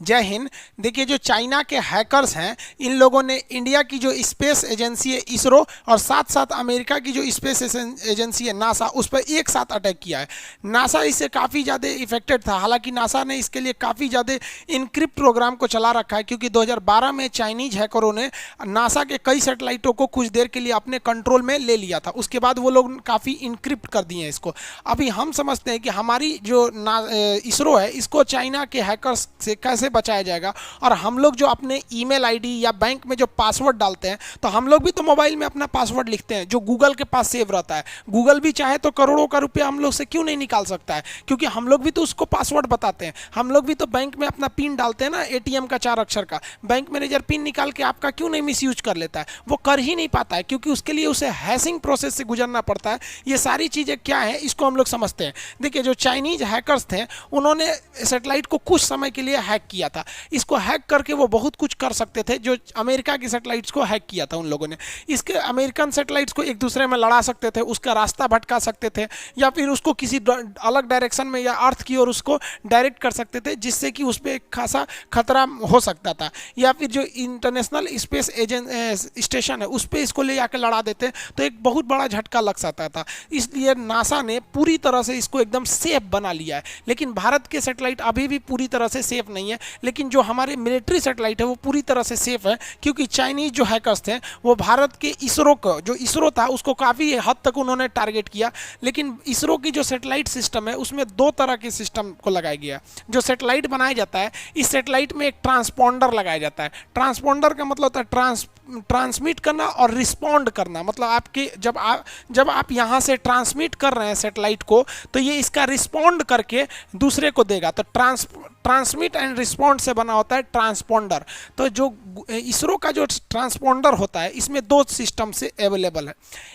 जय हिंद। देखिए, जो चाइना के हैकर्स हैं, इन लोगों ने इंडिया की जो स्पेस एजेंसी है इसरो और साथ साथ अमेरिका की जो स्पेस एजेंसी है नासा, उस पर एक साथ अटैक किया है। नासा इससे काफ़ी ज़्यादा इफेक्टेड था। हालांकि नासा ने इसके लिए काफ़ी ज़्यादा इनक्रिप्ट प्रोग्राम को चला रखा है, क्योंकि 2012 में चाइनीज हैकरों ने नासा के कई सैटेलाइटों को कुछ देर के लिए अपने कंट्रोल में ले लिया था। उसके बाद वो लोग काफ़ी इनक्रिप्ट कर दिए हैं इसको। अभी हम समझते हैं कि हमारी जो इसरो है, इसको चाइना के हैकर्स से कैसे बचाया जाएगा। और हम लोग जो अपने ईमेल आईडी या बैंक में जो पासवर्ड डालते हैं, तो हम लोग भी तो मोबाइल में अपना पासवर्ड लिखते हैं जो गूगल के पास सेव रहता है। गूगल भी चाहे तो करोड़ों का रुपया हम लोग से क्यों नहीं निकाल सकता है, क्योंकि हम लोग भी तो उसको पासवर्ड बताते हैं। हम लोग भी तो बैंक में अपना पिन डालते हैं ना, एटीएम का 4 अक्षर का। बैंक मैनेजर पिन निकाल के आपका क्यों नहीं मिसयूज कर लेता है? वो कर ही नहीं पाता है, क्योंकि उसके लिए उसे हैशिंग प्रोसेस से गुजरना पड़ता है। ये सारी चीज़ें क्या है, इसको हम लोग समझते हैं। देखिए, जो चाइनीज हैकर्स थे, उन्होंने सैटेलाइट को कुछ समय के लिए हैक किया था। इसको हैक करके वो बहुत कुछ कर सकते थे। जो अमेरिका की सैटेलाइट्स को हैक किया था उन लोगों ने, इसके अमेरिकन सैटेलाइट्स को एक दूसरे में लड़ा सकते थे, उसका रास्ता भटका सकते थे, या फिर उसको किसी अलग डायरेक्शन में या अर्थ की ओर उसको डायरेक्ट कर सकते थे, जिससे कि उस पर एक खासा खतरा हो सकता था। या फिर जो इंटरनेशनल स्पेस स्टेशन है, उस पर इसको ले जाकर लड़ा देते तो एक बहुत बड़ा झटका लग सकता था। इसलिए नासा ने पूरी तरह से इसको एकदम सेफ बना लिया है। लेकिन भारत के सैटेलाइट अभी भी पूरी तरह से सेफ नहीं है। लेकिन जो हमारे मिलिट्री सैटेलाइट है वो पूरी तरह से सेफ है, क्योंकि चाइनीज जो हैकर्स थे वो भारत के इसरो को, जो इसरो था उसको काफ़ी हद तक उन्होंने टारगेट किया। लेकिन इसरो की जो सैटेलाइट सिस्टम है उसमें 2 तरह के सिस्टम को लगाया गया। जो सैटेलाइट बनाया जाता है, इस सैटेलाइट में एक ट्रांसपॉन्डर लगाया जाता है। ट्रांसपॉन्डर का मतलब होता है ट्रांसमिट करना और रिस्पॉन्ड करना। मतलब आपके जब आप यहाँ से ट्रांसमिट कर रहे हैं सैटेलाइट को, तो ये इसका रिस्पॉन्ड करके दूसरे को देगा। तो ट्रांसमिट एंड रिस्पॉन्ड से बना होता है ट्रांसपॉन्डर। तो जो इसरो का जो ट्रांसपॉन्डर होता है, इसमें 2 सिस्टम से अवेलेबल है।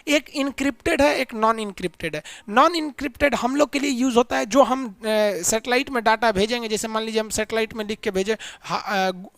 एक इनक्रिप्टेड है, एक नॉन इनक्रिप्टेड है। नॉन इनक्रिप्टेड हम लोग के लिए यूज़ होता है, जो हम सैटेलाइट में डाटा भेजेंगे। जैसे मान लीजिए हम सैटेलाइट में लिख के भेजें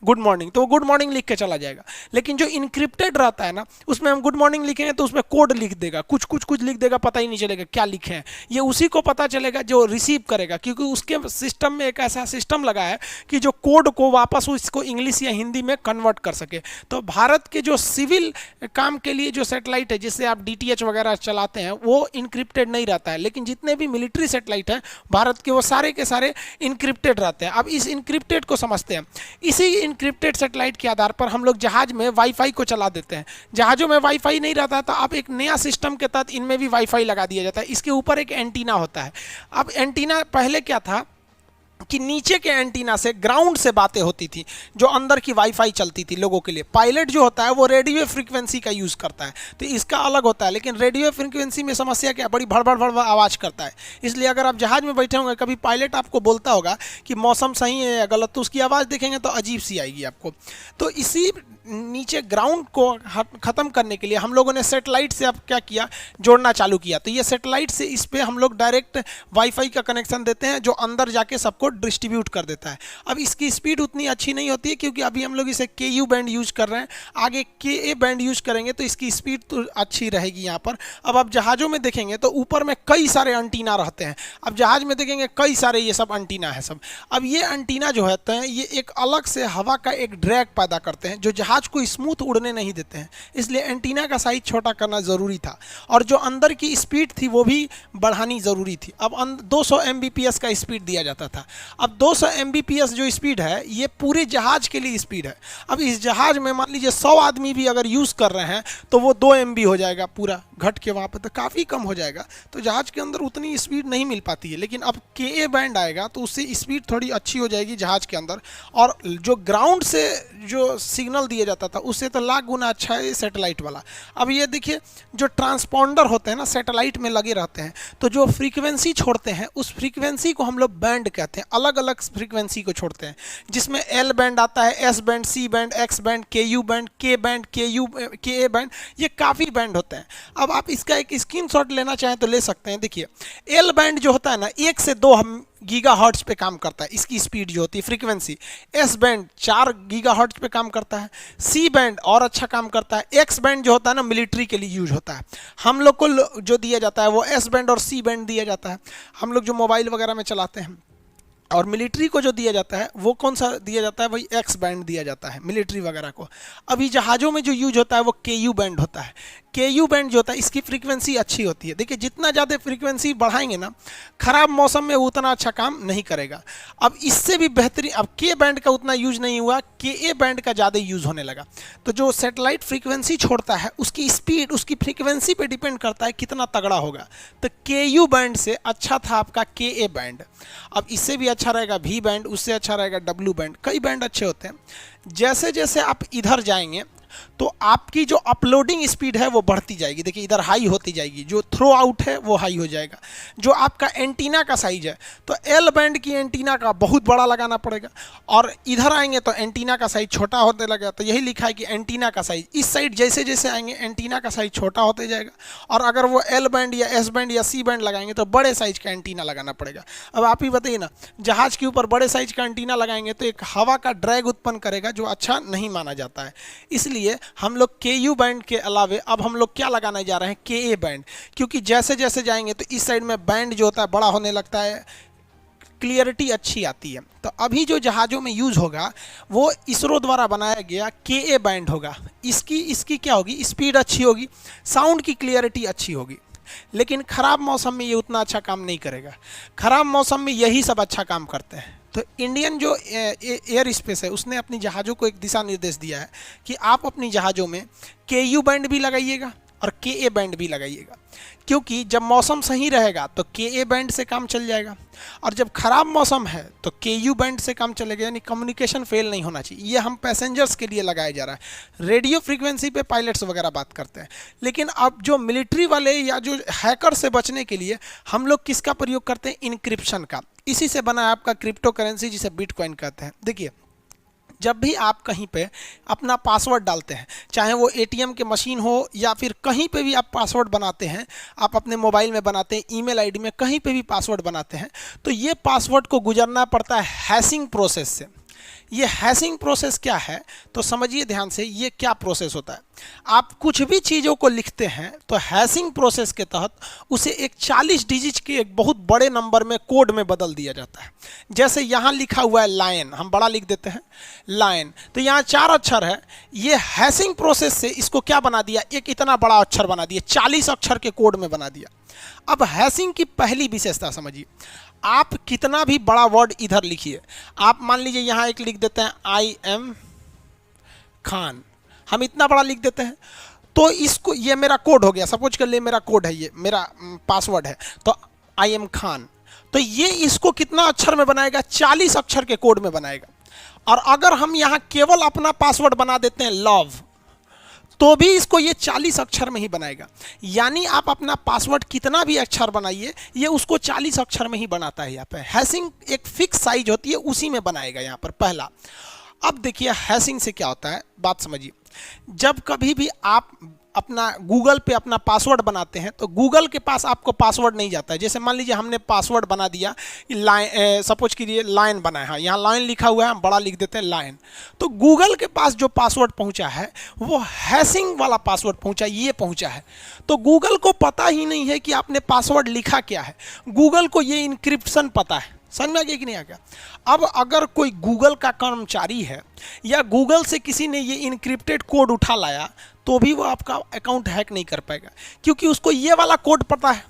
गुड मॉर्निंग, तो वो गुड मॉर्निंग लिख के चला जाएगा। लेकिन जो इनक्रिप्टेड रहता है ना, उसमें हम गुड मॉर्निंग लिखेंगे तो उसमें कोड लिख देगा, कुछ लिख देगा, पता ही नहीं चलेगा क्या लिखे हैं। ये उसी को पता चलेगा जो रिसीव करेगा, क्योंकि उसके सिस्टम में एक ऐसा सिस्टम लगा है कि जो कोड को वापस उसको इंग्लिश या हिंदी में कन्वर्ट कर सके। तो भारत के जो सिविल काम के लिए जो सैटेलाइट है, जिससे आप डीटीएच वगैरह चलाते हैं, वो इनक्रिप्टेड नहीं रहता है। लेकिन जितने भी मिलिट्री सैटेलाइट हैं भारत के, वो सारे के सारे इनक्रिप्टेड रहते हैं। अब इस इनक्रिप्टेड को समझते हैं। इसी इनक्रिप्टेड सैटेलाइट के आधार पर हम लोग जहाज में वाईफाई को चला देते हैं। जहाज़ों में वाईफाई नहीं रहता, तो अब एक नया सिस्टम के तहत इनमें भी वाईफाई लगा दिया जाता है। इसके ऊपर एक एंटीना होता है। अब एंटीना पहले क्या था कि नीचे के एंटीना से ग्राउंड से बातें होती थी, जो अंदर की वाईफाई चलती थी लोगों के लिए। पायलट जो होता है वो रेडियो फ्रीक्वेंसी का यूज़ करता है, तो इसका अलग होता है। लेकिन रेडियो फ्रीक्वेंसी में समस्या क्या, बड़ी भड़बड़ आवाज़ करता है। इसलिए अगर आप जहाज़ में बैठे होंगे, कभी पायलट आपको बोलता होगा कि मौसम सही है या गलत, तो उसकी आवाज़ देखेंगे तो अजीब सी आएगी आपको। तो इसी नीचे ग्राउंड को ख़त्म करने के लिए हम लोगों ने सेटेलाइट से अब क्या किया, जोड़ना चालू किया। तो ये सेटेलाइट से इस पर हम लोग डायरेक्ट वाईफाई का कनेक्शन देते हैं, जो अंदर जाके सबको डिस्ट्रीब्यूट कर देता है। अब इसकी स्पीड उतनी अच्छी नहीं होती है, क्योंकि अभी हम लोग इसे KU बैंड यूज कर रहे हैं। आगे KA बैंड यूज करेंगे तो इसकी स्पीड तो अच्छी रहेगी यहाँ पर। अब आप जहाज़ों में देखेंगे तो ऊपर में कई सारे एंटीना रहते हैं। अब जहाज़ में देखेंगे कई सारे ये सब एंटीना है सब। अब ये एंटीना जो होते हैं, ये एक अलग से हवा का एक ड्रैग पैदा करते हैं, जो जहाज को स्मूथ उड़ने नहीं देते हैं। इसलिए एंटीना का साइज छोटा करना ज़रूरी था, और जो अंदर की स्पीड थी वो भी बढ़ानी ज़रूरी थी। अब 200 Mbps का स्पीड दिया जाता था। अब 200 Mbps जो स्पीड है, ये पूरे जहाज के लिए स्पीड है। अब इस जहाज में मान लीजिए 100 आदमी भी अगर यूज़ कर रहे हैं, तो वो 2 MB हो जाएगा पूरा घट के, वहाँ पर तो काफ़ी कम हो जाएगा। तो जहाज के अंदर उतनी स्पीड नहीं मिल पाती है। लेकिन अब KA बैंड आएगा तो उससे स्पीड थोड़ी अच्छी हो जाएगी जहाज के अंदर। और जो ग्राउंड से जो सिग्नल दिया जाता था, उससे तो लाख गुना अच्छा है सैटेलाइट वाला। अब ये देखिए, जो ट्रांसपॉन्डर होते हैं ना, सैटेलाइट में लगे रहते हैं, तो जो फ्रीक्वेंसी छोड़ते हैं, उस फ्रीक्वेंसी को हम लोग बैंड कहते हैं। अलग अलग फ्रीक्वेंसी को छोड़ते हैं, जिसमें L बैंड आता है, S band, C band, X band, KU band, K band, KA band, ये काफ़ी बैंड होते हैं। अब आप इसका एक स्क्रीनशॉट लेना चाहें तो ले सकते हैं। देखिए, L बैंड जो होता है ना, 1 से 2 गीगाहर्ट्ज पे काम करता है, इसकी स्पीड जो होती है फ्रीक्वेंसी। S बैंड 4 गीगाहर्ट्ज पे काम करता है। C बैंड और अच्छा काम करता है। X बैंड जो होता है ना, मिलिट्री के लिए यूज होता है। हम लोग को जो दिया जाता है वो S बैंड और C बैंड दिया जाता है, हम लोग जो मोबाइल वगैरह में चलाते हैं। और मिलिट्री को जो दिया जाता है वो कौन सा दिया जाता है, वही एक्स बैंड दिया जाता है मिलिट्री वगैरह को। अभी जहाज़ों में जो यूज होता है वो KU बैंड होता है। KU बैंड जो होता है इसकी फ्रीक्वेंसी अच्छी होती है। देखिए जितना ज़्यादा फ्रीक्वेंसी बढ़ाएंगे ना, ख़राब मौसम में उतना अच्छा काम नहीं करेगा। अब इससे भी बेहतरीन, अब K बैंड का उतना यूज नहीं हुआ, KA बैंड का ज़्यादा यूज होने लगा। तो जो सैटेलाइट फ्रीक्वेंसी छोड़ता है उसकी स्पीड उसकी फ्रीक्वेंसी पे डिपेंड करता है कितना तगड़ा होगा। तो KU बैंड से अच्छा था आपका KA बैंड। अब इससे भी अच्छा रहेगा V बैंड, उससे अच्छा रहेगा W बैंड, कई बैंड अच्छे होते हैं। जैसे जैसे आप इधर जाएंगे तो आपकी जो अपलोडिंग स्पीड है वो बढ़ती जाएगी। देखिए इधर हाई होती जाएगी, जो थ्रो आउट है वो हाई हो जाएगा। जो आपका एंटीना का साइज है तो L बैंड की एंटीना का बहुत बड़ा लगाना पड़ेगा, और इधर आएंगे तो एंटीना का साइज छोटा होते लगेगा। तो यही लिखा है कि एंटीना का साइज इस साइड जैसे जैसे आएंगे एंटीना का साइज छोटा होते जाएगा, और अगर वो L बैंड या S बैंड या C बैंड लगाएंगे तो बड़े साइज का एंटीना लगाना पड़ेगा। अब आप ही बताइए ना, जहाज़ के ऊपर बड़े साइज का एंटीना लगाएंगे तो एक हवा का ड्रैग उत्पन्न करेगा जो अच्छा नहीं माना जाता है। इसलिए हम लोग KU बैंड के अलावे अब हम लोग क्या लगाने जा रहे हैं, KA बैंड, क्योंकि जैसे जैसे जाएंगे तो इस साइड में बैंड जो होता है बड़ा होने लगता है, क्लियरिटी अच्छी आती है। तो अभी जो जहाज़ों में यूज़ होगा वो इसरो द्वारा बनाया गया KA बैंड होगा। इसकी क्या होगी, स्पीड अच्छी होगी, साउंड की क्लियरिटी अच्छी होगी। लेकिन ख़राब मौसम में ये उतना अच्छा काम नहीं करेगा। ख़राब मौसम में यही सब अच्छा काम करते हैं। तो इंडियन जो एयर स्पेस है उसने अपनी जहाज़ों को एक दिशा निर्देश दिया है कि आप अपनी जहाज़ों में KU बैंड भी लगाइएगा और KA बैंड भी लगाइएगा, क्योंकि जब मौसम सही रहेगा तो KA बैंड से काम चल जाएगा, और जब ख़राब मौसम है तो KU बैंड से काम चलेगा। यानी कम्युनिकेशन फेल नहीं होना चाहिए। ये हम पैसेंजर्स के लिए लगाया जा रहा है। रेडियो फ्रीक्वेंसी पे पायलट्स वगैरह बात करते हैं, लेकिन अब जो मिलिट्री वाले या जो हैकर से बचने के लिए हम लोग किसका प्रयोग करते हैं, इनक्रिप्शन का। इसी से बना है आपका क्रिप्टो करेंसी जिसे बिटकॉइन कहते हैं। देखिए जब भी आप कहीं पे अपना पासवर्ड डालते हैं, चाहे वो ATM के मशीन हो या फिर कहीं पे भी आप पासवर्ड बनाते हैं, आप अपने मोबाइल में बनाते हैं, ईमेल आईडी में, कहीं पे भी पासवर्ड बनाते हैं, तो ये पासवर्ड को गुजरना पड़ता है हैशिंग प्रोसेस से। ये हैशिंग प्रोसेस क्या है तो समझिए ध्यान से, ये क्या प्रोसेस होता है। आप कुछ भी चीज़ों को लिखते हैं तो हैशिंग प्रोसेस के तहत उसे एक 40 डिजिट के एक बहुत बड़े नंबर में कोड में बदल दिया जाता है। जैसे यहाँ लिखा हुआ है लायन, हम बड़ा लिख देते हैं लायन, तो यहाँ 4 अक्षर है। ये हैशिंग प्रोसेस से इसको क्या बना दिया, एक इतना बड़ा अक्षर बना दिया, 40 अक्षर के कोड में बना दिया। अब हैशिंग की पहली विशेषता समझिए, आप कितना भी बड़ा वर्ड इधर लिखिए, आप मान लीजिए यहाँ एक लिख देते हैं I am खान, हम इतना बड़ा लिख देते हैं, तो इसको, ये मेरा कोड हो गया, सपोज कर ले मेरा कोड है, ये मेरा पासवर्ड है, तो I am खान, तो ये इसको कितना अक्षर में बनाएगा, 40 अक्षर के कोड में बनाएगा। और अगर हम यहाँ केवल अपना पासवर्ड बना देते हैं लव, तो भी इसको ये 40 अक्षर में ही बनाएगा। यानी आप अपना पासवर्ड कितना भी अक्षर बनाइए, ये उसको 40 अक्षर में ही बनाता है। यहाँ पे हैशिंग एक फिक्स साइज होती है, उसी में बनाएगा यहाँ पर पहला। अब देखिए हैशिंग से क्या होता है, बात समझिए। जब कभी भी आप अपना गूगल पे अपना पासवर्ड बनाते हैं तो गूगल के पास आपको पासवर्ड नहीं जाता है। जैसे मान लीजिए हमने पासवर्ड बना दिया, लाइन, सपोज कीजिए लाइन बना है, यहाँ लाइन लिखा हुआ है, हम बड़ा लिख देते हैं लाइन, तो गूगल के पास जो पासवर्ड पहुंचा है वो हैशिंग वाला पासवर्ड पहुंचा, ये पहुंचा है। तो गूगल को पता ही नहीं है कि आपने पासवर्ड लिखा क्या है, गूगल को ये इनक्रिप्शन पता है। समझ में आ गया कि नहीं आ गया। अब अगर कोई गूगल का कर्मचारी है या गूगल से किसी ने ये इनक्रिप्टेड कोड उठा लाया, तो भी वो आपका अकाउंट हैक नहीं कर पाएगा, क्योंकि उसको ये वाला कोड पता है।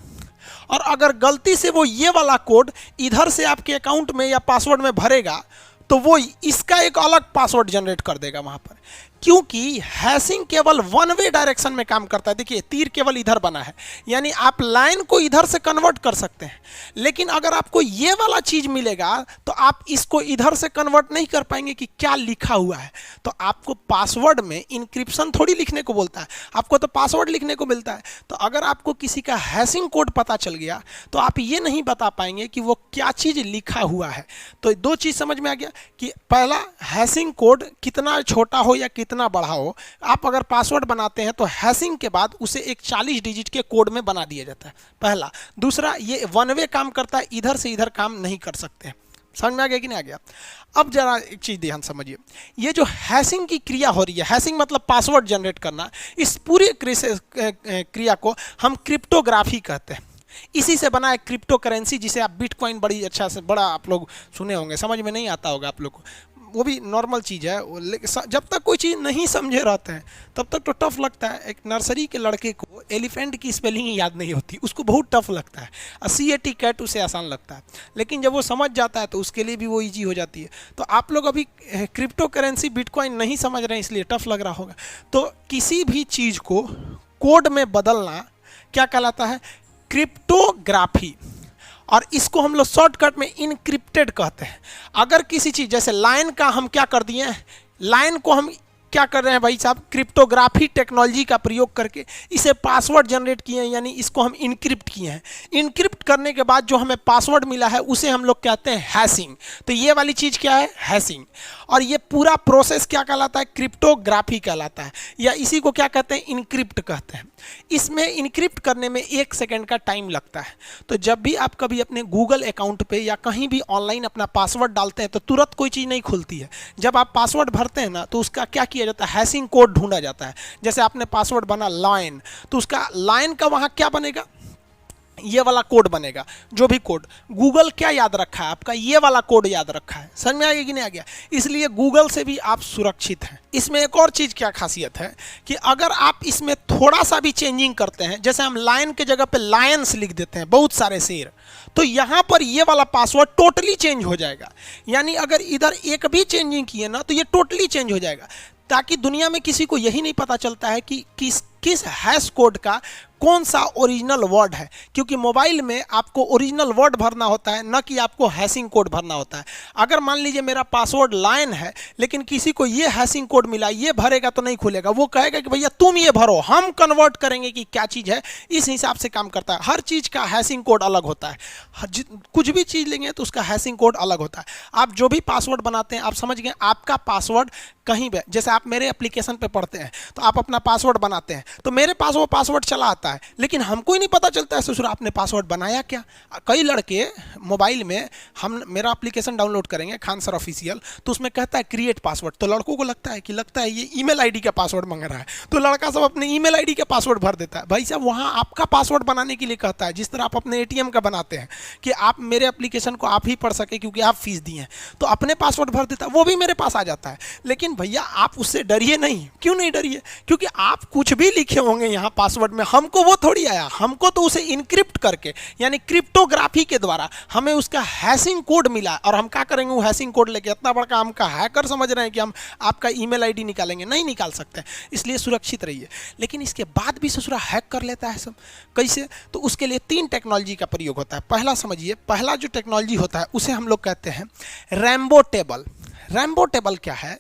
और अगर गलती से वो ये वाला कोड इधर से आपके अकाउंट में या पासवर्ड में भरेगा, तो वो इसका एक अलग पासवर्ड जनरेट कर देगा वहाँ पर, क्योंकि हैशिंग केवल वन वे डायरेक्शन में काम करता है। देखिए तीर केवल इधर बना है, यानी आप लाइन को इधर से कन्वर्ट कर सकते हैं, लेकिन अगर आपको ये वाला चीज़ मिलेगा तो आप इसको इधर से कन्वर्ट नहीं कर पाएंगे कि क्या लिखा हुआ है। तो आपको पासवर्ड में इंक्रिप्शन थोड़ी लिखने को बोलता है, आपको तो पासवर्ड लिखने को मिलता है। तो अगर आपको किसी का हैशिंग कोड पता चल गया तो आप ये नहीं बता पाएंगे कि वो क्या चीज़ लिखा हुआ है। तो दो चीज़ समझ में आ गया कि पहला, हैशिंग कोड कितना छोटा हो या कितना बड़ा हो, आप अगर पासवर्ड बनाते हैं तो हैशिंग के बाद उसे एक 40 डिजिट के कोड में बना दिया जाता है, पहला। दूसरा, ये वन वे काम करता है, इधर से इधर काम नहीं कर सकते। समझ में आ गया कि नहीं आ गया। अब जरा एक चीज़ ध्यान समझिए, ये जो हैशिंग की क्रिया हो रही है, हैशिंग मतलब पासवर्ड जनरेट करना, इस पूरी क्रिया को हम क्रिप्टोग्राफी कहते हैं। इसी से बना है क्रिप्टो करेंसी, जिसे आप बिटकॉइन बड़ी अच्छा से बड़ा आप लोग सुने होंगे, समझ में नहीं आता होगा आप लोग को, वो भी नॉर्मल चीज़ है। जब तक कोई चीज़ नहीं समझे रहते हैं तब तक तो टफ लगता है। एक नर्सरी के लड़के को एलिफेंट की स्पेलिंग ही याद नहीं होती, उसको बहुत टफ लगता है। CAT कैट उसे आसान लगता है, लेकिन जब वो समझ जाता है तो उसके लिए भी वो ईजी हो जाती है। तो आप लोग अभी क्रिप्टो करेंसी बिटकॉइन नहीं समझ रहे हैं, इसलिए टफ लग रहा होगा। तो किसी भी चीज़ को कोड में बदलना क्या कहलाता है? क्रिप्टोग्राफी। और इसको हम लोग शॉर्टकट में इनक्रिप्टेड कहते हैं। अगर किसी चीज़ जैसे लाइन का हम क्या कर दिए हैं, लाइन को हम क्या कर रहे हैं भाई साहब, क्रिप्टोग्राफी टेक्नोलॉजी का प्रयोग करके इसे पासवर्ड जनरेट किए हैं, यानी इसको हम इनक्रिप्ट किए हैं। इनक्रिप्ट करने के बाद जो हमें पासवर्ड मिला है उसे हम लोग कहते हैं हैशिंग। तो ये वाली चीज़ क्या है? हैशिंग। और ये पूरा प्रोसेस क्या कहलाता है? क्रिप्टोग्राफी कहलाता है, या इसी को क्या कहते हैं? इनक्रिप्ट कहते हैं। इसमें इनक्रिप्ट करने में 1 सेकेंड का टाइम लगता है। तो जब भी आप कभी अपने गूगल अकाउंट पे या कहीं भी ऑनलाइन अपना पासवर्ड डालते हैं तो तुरंत कोई चीज़ नहीं खुलती है। जब आप पासवर्ड भरते हैं ना तो उसका क्या किया जाता है? हैशिंग कोड ढूंढा जाता है। जैसे आपने पासवर्ड बना लाइन, तो उसका लाइन का वहाँ क्या बनेगा? ये वाला कोड बनेगा। जो भी कोड गूगल क्या याद रखा है आपका? ये वाला कोड याद रखा है। समझ में आ गया कि नहीं आ गया? इसलिए गूगल से भी आप सुरक्षित हैं। इसमें एक और चीज़ क्या खासियत है कि अगर आप इसमें थोड़ा सा भी चेंजिंग करते हैं, जैसे हम लाइन के जगह पे लायंस लिख देते हैं, बहुत सारे शेर, तो यहाँ पर ये वाला पासवर्ड टोटली चेंज हो जाएगा। यानी अगर इधर एक भी चेंजिंग किए ना तो ये टोटली चेंज हो जाएगा, ताकि दुनिया में किसी को यही नहीं पता चलता है कि किस हैश कोड का कौन सा ओरिजिनल वर्ड है। क्योंकि मोबाइल में आपको ओरिजिनल वर्ड भरना होता है, न कि आपको हैशिंग कोड भरना होता है। अगर मान लीजिए मेरा पासवर्ड लाइन है, लेकिन किसी को ये हैशिंग कोड मिला, ये भरेगा तो नहीं खुलेगा। वो कहेगा कि भैया तुम ये भरो, हम कन्वर्ट करेंगे कि क्या चीज़ है। इस हिसाब से काम करता है। हर चीज़ का हैशिंग कोड अलग होता है। कुछ भी चीज़ लेंगे तो उसका हैशिंग कोड अलग होता है। आप जो भी पासवर्ड बनाते हैं, आप समझ गए, आपका पासवर्ड कहीं भी, जैसे आप मेरे एप्लीकेशन पे पढ़ते हैं तो आप अपना पासवर्ड बनाते हैं, तो मेरे पास वो पासवर्ड चला आता है, लेकिन हमको ही नहीं पता चलता है ससुर आपने पासवर्ड बनाया क्या। कई लड़के मोबाइल में, हम मेरा एप्लीकेशन डाउनलोड करेंगे खान सर ऑफिशियल, तो उसमें कहता है क्रिएट पासवर्ड, तो लड़कों को लगता है ये ईमेल आईडी का पासवर्ड मांग रहा है, तो लड़का सब अपने ईमेल आईडी का पासवर्ड भर देता है। भाई साहब वहाँ आपका पासवर्ड बनाने के लिए कहता है, जिस तरह आप अपने ATM का बनाते हैं कि आप मेरे एप्लीकेशन को आप ही पढ़ सके क्योंकि आप फीस दिए हैं, तो अपने पासवर्ड भर देता है, वो भी मेरे पास आ जाता है। लेकिन भैया आप उससे डरिए नहीं। क्यों नहीं डरिए? क्योंकि आप कुछ भी लिखे होंगे यहाँ पासवर्ड में, हमको वो थोड़ी आया, हमको तो उसे इनक्रिप्ट करके यानी क्रिप्टोग्राफी के द्वारा हमें उसका हैशिंग कोड मिला। और हम क्या करेंगे वो हैशिंग कोड लेके? इतना बड़ा हमका हैकर समझ रहे हैं कि हम आपका ईमेल आईडी निकालेंगे? नहीं निकाल सकते। इसलिए सुरक्षित रहिए। लेकिन इसके बाद भी ससुरा हैक कर लेता है सब। कैसे? तो उसके लिए 3 टेक्नोलॉजी का प्रयोग होता है। पहला समझिए, पहला जो टेक्नोलॉजी होता है उसे हम लोग कहते हैं रैम्बो टेबल। रैम्बो टेबल क्या है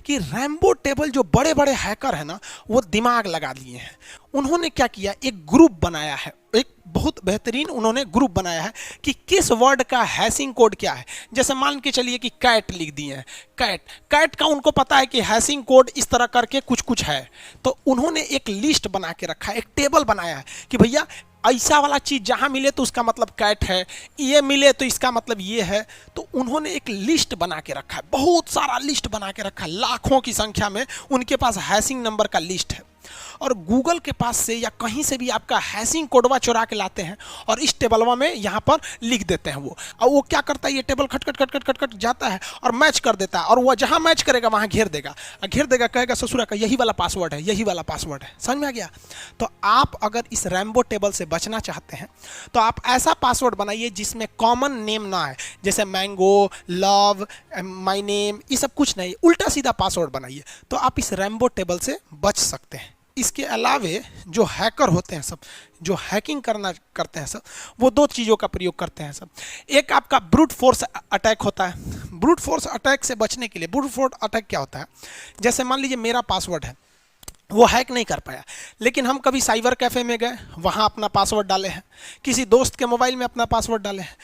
कि रैम्बो टेबल जो बड़े बड़े हैकर हैं ना, वो दिमाग लगा लिए हैं। उन्होंने क्या किया, एक ग्रुप बनाया है, एक बहुत बेहतरीन उन्होंने ग्रुप बनाया है कि किस वर्ड का हैशिंग कोड क्या है। जैसे मान के चलिए कि कैट लिख दिए हैं, कैट का उनको पता है कि हैशिंग कोड इस तरह करके कुछ कुछ है, तो उन्होंने एक लिस्ट बना के रखा है, एक टेबल बनाया है कि भैया ऐसा वाला चीज़ जहाँ मिले तो उसका मतलब कैट है, ये मिले तो इसका मतलब ये है। तो उन्होंने एक लिस्ट बना के रखा है, बहुत सारा लिस्ट बना के रखा है, लाखों की संख्या में उनके पास हैशिंग नंबर का लिस्ट है। और गूगल के पास से या कहीं से भी आपका हैशिंग कोडवा चुरा के लाते हैं और इस टेबलवा में यहाँ पर लिख देते हैं वो। और वो क्या करता है, ये टेबल खट खट खट खट खट खट जाता है और मैच कर देता है, और वो जहाँ मैच करेगा वहाँ घेर देगा, कहेगा ससुरा का यही वाला पासवर्ड है, यही वाला पासवर्ड है। समझ में आ गया? तो आप अगर इस रैम्बो टेबल से बचना चाहते हैं तो आप ऐसा पासवर्ड बनाइए जिसमें कॉमन नेम ना है, जैसे मैंगो, लव, माई नेम, ये सब कुछ नहीं, उल्टा सीधा पासवर्ड बनाइए, तो आप इस रैम्बो टेबल से बच सकते हैं। इसके अलावे जो हैकर होते हैं सब, जो हैकिंग करते हैं सब, वो 2 चीज़ों का प्रयोग करते हैं सब। एक आपका ब्रूट फोर्स अटैक होता है। ब्रूट फोर्स अटैक से बचने के लिए, ब्रूट फोर्स अटैक क्या होता है, जैसे मान लीजिए मेरा पासवर्ड है, वो हैक नहीं कर पाया, लेकिन हम कभी साइबर कैफ़े में गए, वहाँ अपना पासवर्ड डाले हैं, किसी दोस्त के मोबाइल में अपना पासवर्ड डाले हैं,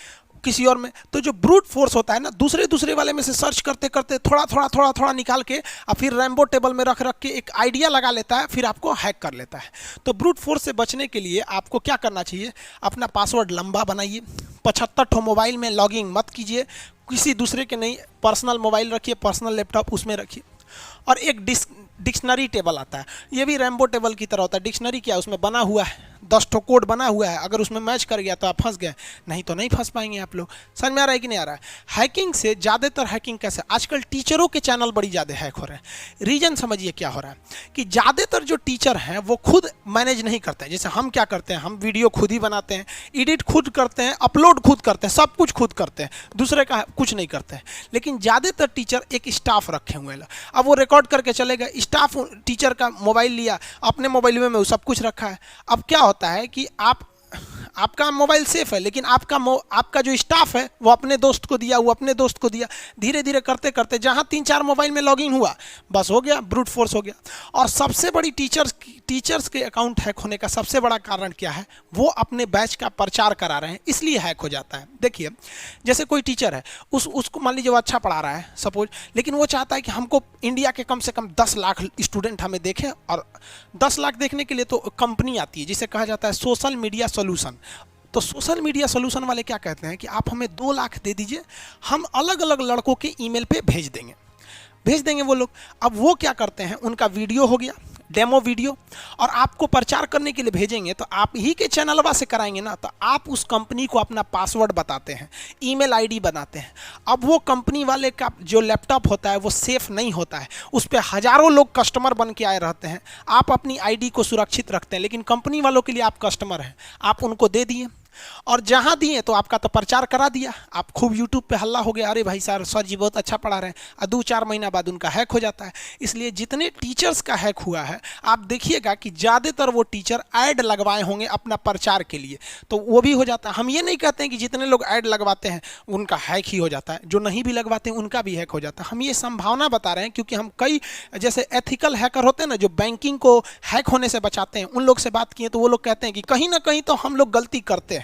किसी और में, तो जो ब्रूट फोर्स होता है ना, दूसरे वाले में से सर्च करते करते थोड़ा निकाल के और फिर रैम्बो टेबल में रख के एक आइडिया लगा लेता है, फिर आपको हैक कर लेता है। तो ब्रूट फोर्स से बचने के लिए आपको क्या करना चाहिए, अपना पासवर्ड लंबा बनाइए, 75 ठो मोबाइल में लॉगिंग मत कीजिए, किसी दूसरे के नहीं, पर्सनल मोबाइल रखिए, पर्सनल लैपटॉप उसमें रखिए। और एक डिक्शनरी टेबल आता है, ये भी रैम्बो टेबल की तरह होता है। डिक्शनरी क्या है, उसमें बना हुआ है 10 ठो कोड बना हुआ है, अगर उसमें मैच कर गया तो आप फंस गए, नहीं तो नहीं फंस पाएंगे आप लोग। समझ में आ रहा है कि नहीं आ रहा है? हैकिंग से ज़्यादातर हैकिंग कैसे, आजकल टीचरों के चैनल बड़ी ज़्यादा हैक हो रहे हैं। रीजन समझिए क्या हो रहा है कि ज़्यादातर जो टीचर हैं वो खुद मैनेज नहीं करते हैं। जैसे हम क्या करते हैं, हम वीडियो खुद ही बनाते हैं, एडिट खुद करते हैं, अपलोड खुद करते हैं, सब कुछ खुद करते हैं, दूसरे का कुछ नहीं करते हैं। लेकिन ज़्यादातर टीचर एक स्टाफ रखे हुए हैं, अब वो रिकॉर्ड करके चलेगा, स्टाफ टीचर का मोबाइल लिया, अपने मोबाइल में वो सब कुछ रखा है। अब क्या होता है कि आपका मोबाइल सेफ है, लेकिन आपका जो स्टाफ है वो अपने दोस्त को दिया, वो अपने दोस्त को दिया, धीरे धीरे करते करते जहां 3-4 मोबाइल में लॉगिन हुआ, बस हो गया, ब्रूट फोर्स हो गया। और सबसे बड़ी टीचर्स के अकाउंट हैक होने का सबसे बड़ा कारण क्या है, वो अपने बैच का प्रचार करा रहे हैं, इसलिए हैक हो जाता है। देखिए जैसे कोई टीचर है, उसको मान लीजिए वो अच्छा पढ़ा रहा है सपोज, लेकिन वो चाहता है कि हमको इंडिया के कम से कम 10 लाख स्टूडेंट हमें देखें, और 10 लाख देखने के लिए तो कंपनी आती है जिसे कहा जाता है सोशल मीडिया सोल्यूशन। तो सोशल मीडिया सोल्यूशन वाले क्या कहते हैं कि आप हमें 2 लाख दे दीजिए, हम अलग अलग लड़कों के ईमेल पे भेज देंगे वो लोग। अब वो क्या करते हैं, उनका वीडियो हो गया, डेमो वीडियो, और आपको प्रचार करने के लिए भेजेंगे, तो आप ही के चैनलवा से कराएंगे ना, तो आप उस कंपनी को अपना पासवर्ड बताते हैं, ईमेल आईडी बनाते हैं। अब वो कंपनी वाले का जो लैपटॉप होता है वो सेफ नहीं होता है, उस पर हज़ारों लोग कस्टमर बन के आए रहते हैं। आप अपनी आईडी को सुरक्षित रखते हैं, लेकिन कंपनी वालों के लिए आप कस्टमर हैं, आप उनको दे दिए, और जहां दिए तो आपका तो प्रचार करा दिया, आप खूब यूट्यूब पे हल्ला हो गया, अरे भाई सर जी बहुत अच्छा पढ़ा रहे हैं, और 2-4 महीना बाद उनका हैक हो जाता है। इसलिए जितने टीचर्स का हैक हुआ है, आप देखिएगा कि ज़्यादातर वो टीचर ऐड लगवाए होंगे अपना प्रचार के लिए, तो वो भी हो जाता है। हम ये नहीं कहते हैं कि जितने लोग ऐड लगवाते हैं उनका हैक ही हो जाता है, जो नहीं भी लगवाते हैं उनका भी हैक हो जाता है। हम ये संभावना बता रहे हैं, क्योंकि हम कई जैसे एथिकल हैकर होते हैं ना, जो बैंकिंग को हैक होने से बचाते हैं, उन लोग से बात किए तो वो लोग कहते हैं कि कहीं ना कहीं तो हम लोग गलती करते हैं,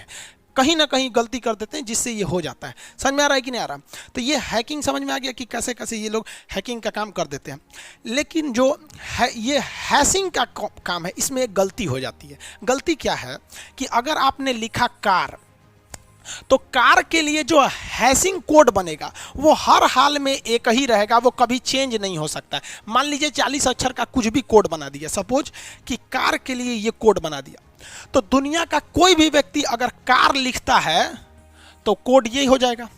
कहीं ना कहीं गलती कर देते हैं, जिससे ये हो जाता है। समझ में आ रहा है कि नहीं आ रहा? तो ये हैकिंग समझ में आ गया कि कैसे कैसे ये लोग हैकिंग का काम कर देते हैं। लेकिन जो है ये हैशिंग का काम है, इसमें एक गलती हो जाती है। गलती क्या है कि अगर आपने लिखा कार, तो कार के लिए जो हैशिंग कोड बनेगा वो हर हाल में एक ही रहेगा, वो कभी चेंज नहीं हो सकता है। मान लीजिए 40 अक्षर का कुछ भी कोड बना दिया, सपोज कि कार के लिए ये कोड बना दिया, तो दुनिया का कोई भी व्यक्ति अगर कार लिखता है तो कोड यही हो जाएगा।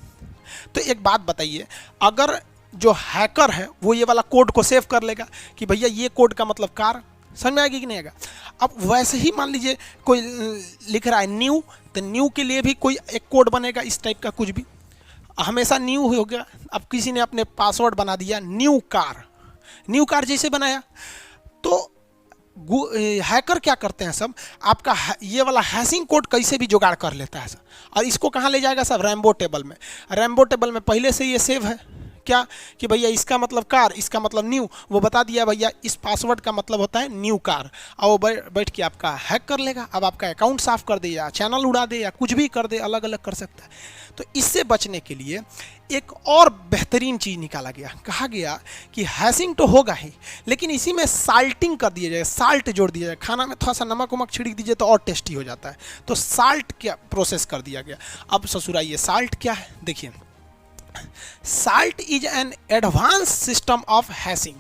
तो एक बात बताइए, अगर जो हैकर है वो ये वाला कोड को सेव कर लेगा कि भैया ये कोड का मतलब कार, समझ में आएगी कि नहीं आएगा? अब वैसे ही मान लीजिए कोई लिख रहा है न्यू, तो न्यू के लिए भी कोई एक कोड बनेगा इस टाइप का, कुछ भी हमेशा न्यू हो गया। अब किसी ने अपने पासवर्ड बना दिया न्यू कार जैसे बनाया, तो हैकर क्या करते हैं सब, आपका ये वाला हैशिंग कोड कैसे भी जुगाड़ कर लेता है सब, और इसको कहाँ ले जाएगा सब, रैम्बो टेबल में पहले से ये सेव है क्या कि भैया इसका मतलब कार, इसका मतलब न्यू, वो बता दिया भैया इस पासवर्ड का मतलब होता है न्यू कार, और वो बैठ के आपका हैक कर लेगा। अब आपका अकाउंट साफ कर दे या चैनल उड़ा दे या कुछ भी कर दे, अलग अलग कर सकता है। तो इससे बचने के लिए एक और बेहतरीन चीज़ निकाला गया, कहा गया कि हैशिंग तो होगा ही, लेकिन इसी में साल्टिंग कर दिया जाए, साल्ट जोड़ दिया जाए, खाना में थोड़ा सा नमक वमक छिड़क दीजिए तो और टेस्टी हो जाता है। तो साल्ट क्या प्रोसेस कर दिया गया। अब ससुराइए साल्ट क्या है, देखिए salt is an advance system of hashing.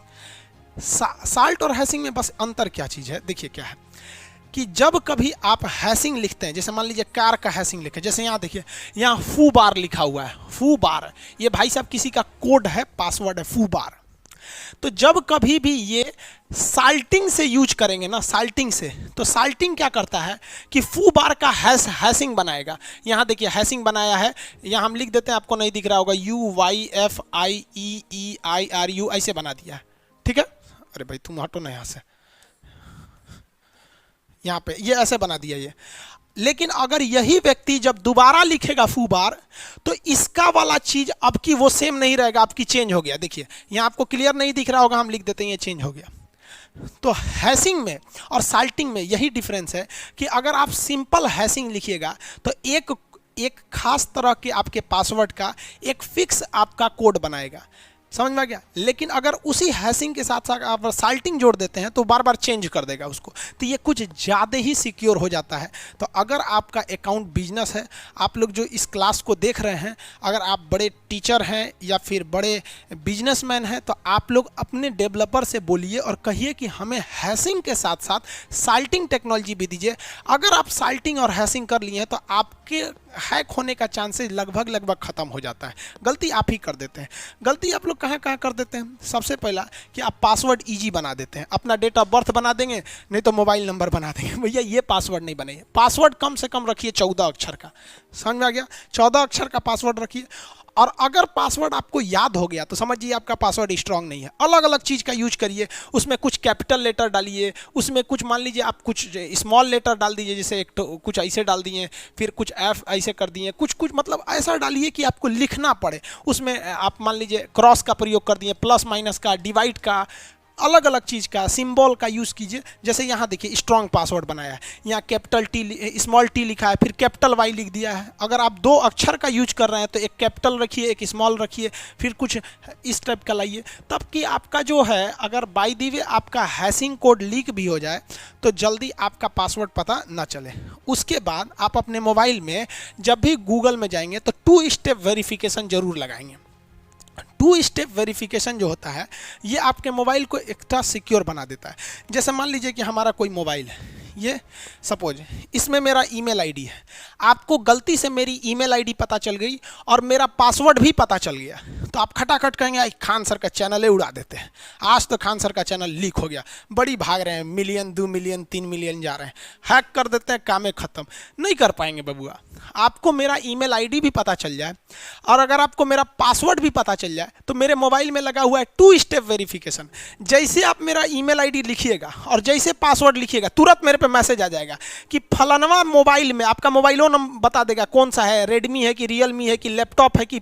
Salt और हैशिंग में बस अंतर क्या चीज़ है, देखिए क्या है कि जब कभी आप हैशिंग लिखते हैं, जैसे मान लीजिए कार का हैशिंग लिखे, जैसे यहाँ देखिए यहाँ फू बार लिखा हुआ है, फू बार, ये भाई साहब किसी का कोड है, पासवर्ड है फू बार। तो जब कभी भी ये साल्टिंग से यूज करेंगे ना, साल्टिंग से, तो साल्टिंग क्या करता है कि फू बार का हैशिंग बनाएगा। यहाँ देखिए हैशिंग बनाया है, यहाँ हम लिख देते हैं, आपको नहीं दिख रहा होगा, UYFIEEIRU ऐसे बना दिया है, ठीक है। अरे भाई तुम हटो ना यहाँ से, यहाँ पे ये ऐसे बना दिया ये। लेकिन अगर यही व्यक्ति जब दोबारा लिखेगा फू बार, तो इसका वाला चीज अब की वो सेम नहीं रहेगा, आपकी चेंज हो गया। देखिए यहाँ आपको क्लियर नहीं दिख रहा होगा, हम लिख देते हैं ये चेंज हो गया। तो हैशिंग में और साल्टिंग में यही डिफरेंस है कि अगर आप सिंपल हैशिंग लिखिएगा तो एक खास तरह के आपके पासवर्ड का एक फिक्स आपका कोड बनाएगा। समझ में आ गया। लेकिन अगर उसी हैशिंग के साथ साथ आप साल्टिंग जोड़ देते हैं तो बार बार चेंज कर देगा उसको, तो ये कुछ ज़्यादा ही सिक्योर हो जाता है। तो अगर आपका अकाउंट बिजनेस है, आप लोग जो इस क्लास को देख रहे हैं, अगर आप बड़े टीचर हैं या फिर बड़े बिजनेसमैन हैं, तो आप लोग अपने डेवलपर से बोलिए और कहिए कि हमें हैशिंग के साथ साथ साल्टिंग टेक्नोलॉजी भी दीजिए। अगर आप साल्टिंग और हैशिंग कर लिए हैं तो आपके हैक होने का चांसेस लगभग ख़त्म हो जाता है। गलती आप ही कर देते हैं। गलती आप लोग कहाँ कहाँ कर देते हैं? सबसे पहला कि आप पासवर्ड इजी बना देते हैं, अपना डेट ऑफ बर्थ बना देंगे, नहीं तो मोबाइल नंबर बना देंगे। भैया ये पासवर्ड नहीं बनेगा। पासवर्ड कम से कम रखिए 14 अक्षर का, समझ में आ गया? 14 अक्षर का पासवर्ड रखिए। और अगर पासवर्ड आपको याद हो गया तो समझिए आपका पासवर्ड स्ट्रांग नहीं है। अलग अलग चीज़ का यूज करिए, उसमें कुछ कैपिटल लेटर डालिए, उसमें कुछ मान लीजिए आप कुछ स्मॉल लेटर डाल दीजिए, जैसे एक तो कुछ ऐसे डाल दिए, फिर कुछ एफ ऐसे कर दिए, कुछ कुछ मतलब ऐसा डालिए कि आपको लिखना पड़े। उसमें आप मान लीजिए क्रॉस का प्रयोग कर दिए, प्लस माइनस का, डिवाइड का, अलग अलग चीज़ का सिंबल का यूज़ कीजिए। जैसे यहाँ देखिए स्ट्रॉन्ग पासवर्ड बनाया है, यहाँ कैपिटल टी स्मॉल टी लिखा है, फिर कैपिटल वाई लिख दिया है। अगर आप 2 अक्षर का यूज कर रहे हैं तो एक कैपिटल रखिए, एक स्मॉल रखिए, फिर कुछ इस टाइप का लाइए, तब कि आपका जो है अगर बाय द वे आपका हैशिंग कोड लीक भी हो जाए तो जल्दी आपका पासवर्ड पता ना चले। उसके बाद आप अपने मोबाइल में जब भी गूगल में जाएंगे तो 2 स्टेप वेरिफिकेशन जरूर लगाएंगे। 2 स्टेप वेरिफिकेशन जो होता है ये आपके मोबाइल को एक्स्ट्रा सिक्योर बना देता है। जैसे मान लीजिए कि हमारा कोई मोबाइल है, ये सपोज इसमें मेरा ईमेल आईडी है, आपको गलती से मेरी ईमेल आईडी पता चल गई और मेरा पासवर्ड भी पता चल गया, तो आप खटाखट कहेंगे खान सर का चैनल ही उड़ा देते हैं, आज तो खान सर का चैनल लीक हो गया, बड़ी भाग रहे हैं, मिलियन 2 मिलियन 3 मिलियन जा रहे हैं, हैक कर देते हैं, काम खत्म। नहीं कर पाएंगे बबुआ। आपको मेरा ईमेल आईडी भी पता चल जाए और अगर आपको मेरा पासवर्ड भी पता चल जाए तो मेरे मोबाइल में लगा हुआ है 2 स्टेप वेरिफिकेशन। जैसे आप मेरा ईमेल आईडी लिखिएगा और जैसे पासवर्ड लिखिएगा, तुरंत मेरे पे मैसेज आ जाएगा कि फलानवा मोबाइल में, आपका मोबाइलों नंबर बता देगा कौन सा है, रेडमी है कि रियलमी है कि लैपटॉप है कि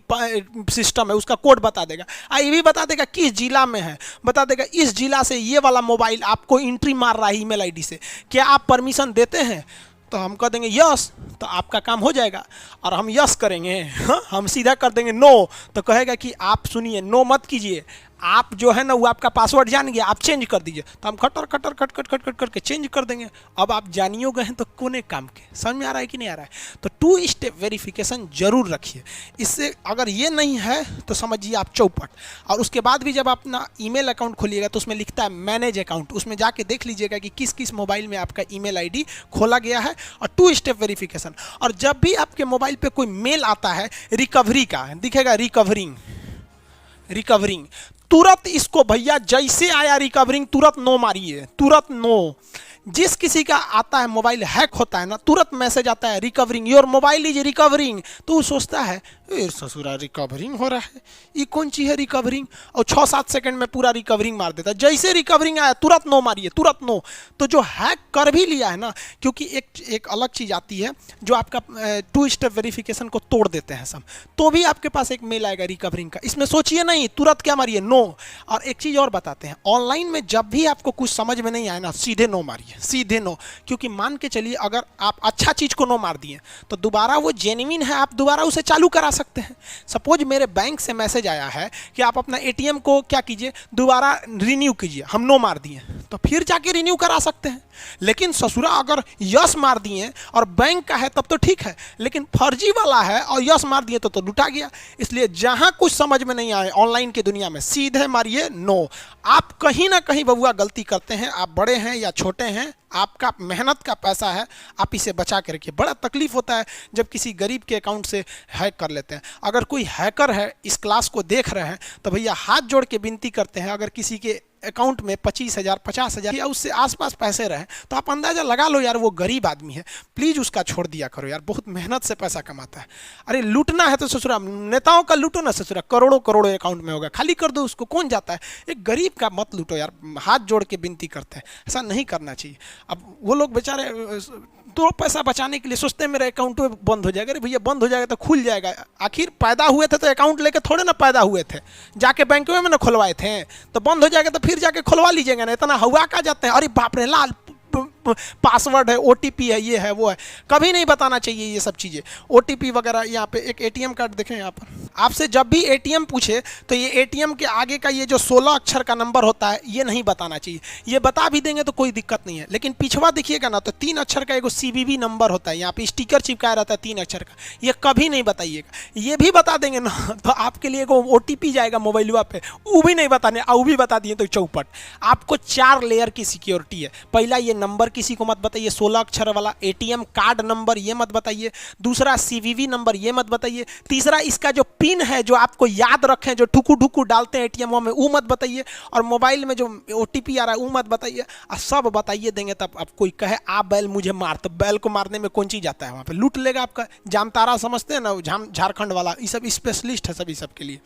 सिस्टम है, उसका कोड बता देगा। ये भी बता देगा किस जिला में है, बता देगा इस जिला से ये वाला मोबाइल आपको एंट्री मार रहा है ईमेल आईडी से, क्या आप परमिशन देते हैं? तो हम कह देंगे यस, तो आपका काम हो जाएगा। और हम यस करेंगे, हम सीधा कर देंगे नो, तो कहेगा कि आप सुनिए, नो मत कीजिए, आप जो है ना वो आपका पासवर्ड जान गया, आप चेंज कर दीजिए। तो हम खटर खटर खट खट खट खट करके चेंज कर देंगे। अब आप जानियो गए हैं तो कोने काम के, समझ में आ रहा है कि नहीं आ रहा है? तो 2 स्टेप वेरिफिकेशन जरूर रखिए। इससे अगर ये नहीं है तो समझिए आप चौपट। और उसके बाद भी जब आप अपना ईमेल अकाउंट खोलिएगा तो उसमें लिखता है मैनेज अकाउंट, उसमें जाके देख लीजिएगा कि किस किस मोबाइल में आपका ईमेल आईडी खोला गया है, और 2 स्टेप वेरिफिकेशन। और जब भी आपके मोबाइल पे कोई मेल आता है रिकवरी का, दिखेगा रिकवरिंग, तुरंत इसको भैया जैसे आया रिकवरिंग तुरंत नो मारिए, तुरंत नो। जिस किसी का आता है मोबाइल हैक होता है ना, तुरंत मैसेज आता है recovering, your mobile is recovering, तो वो सोचता है ससुरा रिकवरिंग हो रहा है, ये कौन चीज़ है रिकवरिंग, और 6-7 सेकंड में पूरा रिकवरिंग मार देता है। जैसे रिकवरिंग आया तुरंत नो मारिए, तुरंत नो। तो जो हैक कर भी लिया है ना, क्योंकि एक अलग चीज़ आती है जो आपका 2 स्टेप वेरिफिकेशन को तोड़ देते हैं सब, तो भी आपके पास एक मेल आएगा रिकवरिंग का, इसमें सोचिए नहीं, तुरंत क्या मारिए, नो। और एक चीज़ और बताते हैं, ऑनलाइन में जब भी आपको कुछ समझ में नहीं आए ना, सीधे नो मारिए, सीधे नो। क्योंकि मान के चलिए अगर आप अच्छा चीज़ को नो मार दिए तो दोबारा वो जेन्युइन है, आप दोबारा उसे चालू करा सकते हैं। सपोज मेरे बैंक से मैसेज आया है कि आप अपना एटीएम को क्या कीजिए, दोबारा रिन्यू कीजिए, हम नो मार दिए, तो फिर जाके रिन्यू करा सकते हैं। लेकिन ससुरा अगर यस मार दिए और बैंक का है तब तो ठीक है, लेकिन फर्जी वाला है और यस मार दिए तो लुटा गया। इसलिए जहां कुछ समझ में नहीं आए ऑनलाइन की दुनिया में, सीधे मारिए नो। आप कहीं ना कहीं बबुआ गलती करते हैं, आप बड़े हैं या छोटे हैं, आपका मेहनत का पैसा है, आप इसे बचा के रखिए। बड़ा तकलीफ होता है जब किसी गरीब के अकाउंट से हैक कर लेते हैं। अगर कोई हैकर है इस क्लास को देख रहे हैं तो भैया हाथ जोड़ के विनती करते हैं, अगर किसी के अकाउंट में 25,000 50,000 या उससे आसपास पैसे रहे तो आप अंदाज़ा लगा लो यार वो गरीब आदमी है, प्लीज़ उसका छोड़ दिया करो यार, बहुत मेहनत से पैसा कमाता है। अरे लूटना है तो ससुरा नेताओं का लूटो ना ससुरा, करोड़ों करोड़ों अकाउंट में होगा, खाली कर दो उसको, कौन जाता है। एक गरीब का मत लूटो यार, हाथ जोड़ के विनती करते हैं, ऐसा नहीं करना चाहिए। अब वो लोग बेचारे तो पैसा बचाने के लिए सोचते हैं मेरा अकाउंट बंद हो जाएगा। अरे भैया बंद हो जाएगा तो खुल जाएगा, आखिर पैदा हुए थे तो अकाउंट लेके थोड़े ना पैदा हुए थे, जाके बैंक में ना खुलवाए थे, तो बंद हो जाएगा तो फिर जाके खुलवा लीजिएगा ना, इतना हवा का जाते हैं। अरे बाप रे लाल पासवर्ड है, ओटीपी है, ये है वो है, कभी नहीं बताना चाहिए ये सब चीज़ें, ओटीपी वगैरह। यहाँ पे एक एटीएम कार्ड देखें, यहाँ पर आपसे जब भी एटीएम पूछे तो ये एटीएम के आगे का ये जो 16 अक्षर का नंबर होता है ये नहीं बताना चाहिए। ये बता भी देंगे तो कोई दिक्कत नहीं है, लेकिन पिछवा देखिएगा ना तो 3 अक्षर का एक सीवीवी नंबर होता है, यहाँ पे स्टिकर चिपकाया रहता है 3 अक्षर का, ये कभी नहीं बताइएगा। ये भी बता देंगे ना तो आपके लिए को ओटीपी जाएगा मोबाइल पे, वो भी नहीं बताने, वो भी बता दिए तो चौपट। आपको 4 लेयर की सिक्योरिटी है। पहला, ये नंबर किसी को मत बताइए 16 अक्षर वाला, एटीएम कार्ड नंबर ये मत बताइए, दूसरा सीवीवी नंबर ये मत बताइए, तीसरा इसका जो पिन है जो आपको याद रखें, जो ठुकू ठुकू डालते हैं एटीएम में, वो मत बताइए, और मोबाइल में जो ओटीपी आ रहा है वो मत बताइए। सब बताइए देंगे तब अब कोई कहे आप बैल मुझे मार, तो बैल को मारने में कौन चीज जाता है, वहां पे लूट लेगा आपका। जामतारा समझते हैं ना, झारखंड वाला, ये सब स्पेशलिस्ट है सभी सब के लिए।